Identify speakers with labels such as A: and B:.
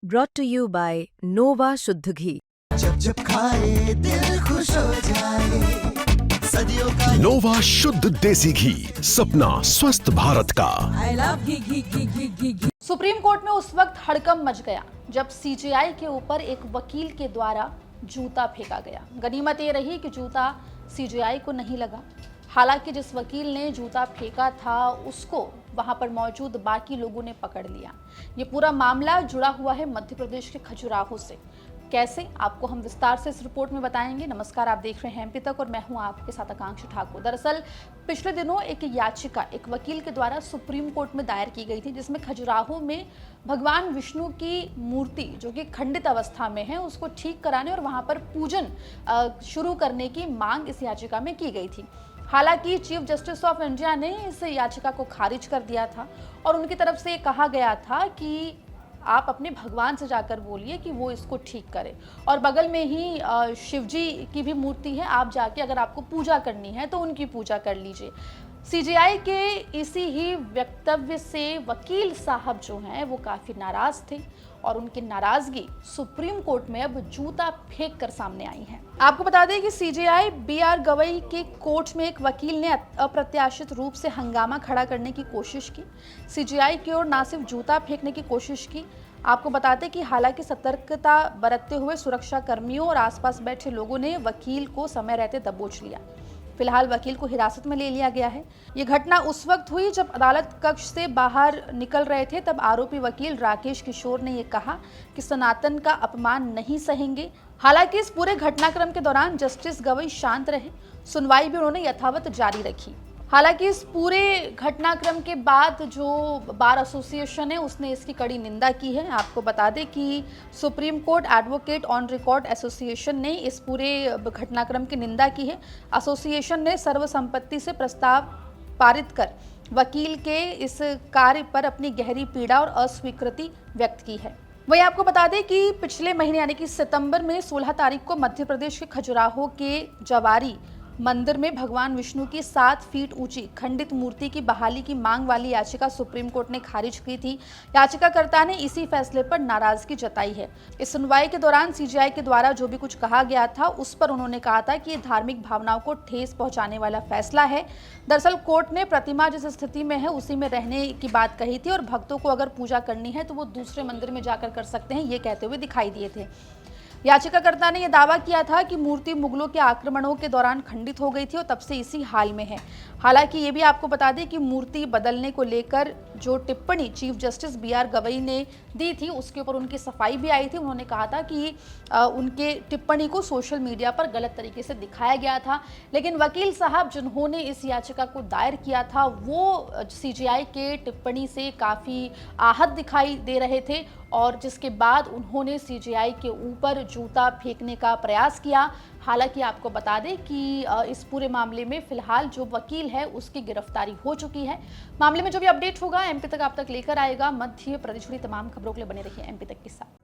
A: brought to you by Nova शुद्ध घी।
B: जब जब खाए दिल खुश हो जाए, सदियों का
C: नोवा शुद्ध देसी घी, सपना स्वस्थ भारत का।
D: I love ghee. Supreme court में उस वक्त हड़कंप मच गया जब सीजेआई के ऊपर एक वकील के द्वारा जूता फेंका गया। गनीमत ये रही कि जूता सीजेआई को नहीं लगा। हालांकि जिस वकील ने जूता फेंका था उसको वहां पर मौजूद बाकी लोगों ने पकड़ लिया। ये पूरा मामला जुड़ा हुआ है मध्य प्रदेश के खजुराहो से। कैसे, आपको हम विस्तार से इस रिपोर्ट में बताएंगे। नमस्कार, आप देख रहे हैं एमपी तक और मैं हूं आपके साथ आकांक्षा ठाकुर। दरअसल पिछले दिनों एक याचिका एक वकील के द्वारा सुप्रीम कोर्ट में दायर की गई थी, जिसमें खजुराहो में भगवान विष्णु की मूर्ति जो कि खंडित अवस्था में है उसको ठीक कराने और वहां पर पूजन शुरू करने की मांग इस याचिका में की गई थी। हालांकि चीफ जस्टिस ऑफ इंडिया ने इस याचिका को खारिज कर दिया था और उनकी तरफ से कहा गया था कि आप अपने भगवान से जाकर बोलिए कि वो इसको ठीक करे, और बगल में ही शिवजी की भी मूर्ति है, आप जाके अगर आपको पूजा करनी है तो उनकी पूजा कर लीजिए। सीजेआई के इसी ही वक्तव्य से वकील साहब जो हैं वो काफ़ी नाराज़ थे और उनकी नाराज़गी सुप्रीम कोर्ट में अब जूता फेंक कर सामने आई है। आपको बता दें कि सीजेआई बीआर गवई के कोर्ट में एक वकील ने अप्रत्याशित रूप से हंगामा खड़ा करने की कोशिश की। सीजेआई की ओर ना सिर्फ जूता फेंकने की कोशिश की, आपको बताते कि हालांकि सतर्कता बरतते हुए सुरक्षा कर्मियों और आसपास बैठे लोगों ने वकील को समय रहते दबोच लिया। फिलहाल वकील को हिरासत में ले लिया गया है। ये घटना उस वक्त हुई जब अदालत कक्ष से बाहर निकल रहे थे, तब आरोपी वकील राकेश किशोर ने ये कहा कि सनातन का अपमान नहीं सहेंगे। हालांकि इस पूरे घटनाक्रम के दौरान जस्टिस गवई शांत रहे, सुनवाई भी उन्होंने यथावत जारी रखी। हालांकि इस पूरे घटनाक्रम के बाद जो बार एसोसिएशन है उसने इसकी कड़ी निंदा की है। आपको बता दें कि supreme court advocate on record association ने इस पूरे घटनाक्रम की निंदा की है। एसोसिएशन ने सर्वसम्मति से प्रस्ताव पारित कर वकील के इस कार्य पर अपनी गहरी पीड़ा और अस्वीकृति व्यक्त की है। वहीं आपको बता दें कि पिछले महीने यानी कि सितंबर में 16 तारीख को मध्य प्रदेश के खजुराहो के जवारी मंदिर में भगवान विष्णु की 7 फीट ऊंची खंडित मूर्ति की बहाली की मांग वाली याचिका सुप्रीम कोर्ट ने खारिज की थी। याचिकाकर्ता ने इसी फैसले पर नाराजगी जताई है। इस सुनवाई के दौरान सीजेआई के द्वारा जो भी कुछ कहा गया था उस पर उन्होंने कहा था कि ये धार्मिक भावनाओं को ठेस पहुंचाने वाला फैसला है। दरअसल कोर्ट ने प्रतिमा जिस स्थिति में है उसी में रहने की बात कही थी और भक्तों को अगर पूजा करनी है तो वो दूसरे मंदिर में जाकर कर सकते हैं, ये कहते हुए दिखाई दिए थे। याचिकाकर्ता ने यह दावा किया था कि मूर्ति मुगलों के आक्रमणों के दौरान खंडित हो गई थी और तब से इसी हाल में है। हालांकि ये भी आपको बता दें कि मूर्ति बदलने को लेकर जो टिप्पणी चीफ जस्टिस बीआर गवई ने दी थी उसके ऊपर उनकी सफाई भी आई थी। उन्होंने कहा था कि उनके टिप्पणी को सोशल मीडिया पर गलत तरीके से दिखाया गया था, लेकिन वकील साहब जिन्होंने इस याचिका को दायर किया था वो सीजेआई के टिप्पणी से काफ़ी आहत दिखाई दे रहे थे और जिसके बाद उन्होंने सीजेआई के ऊपर जूता फेंकने का प्रयास किया। हालांकि आपको बता दें कि इस पूरे मामले में फिलहाल जो वकील है उसकी गिरफ्तारी हो चुकी है। मामले में जो भी अपडेट होगा एमपी तक आप तक लेकर आएगा। मध्य प्रदेश जुड़ी तमाम खबरों के लिए बने रहिए एमपी तक के साथ।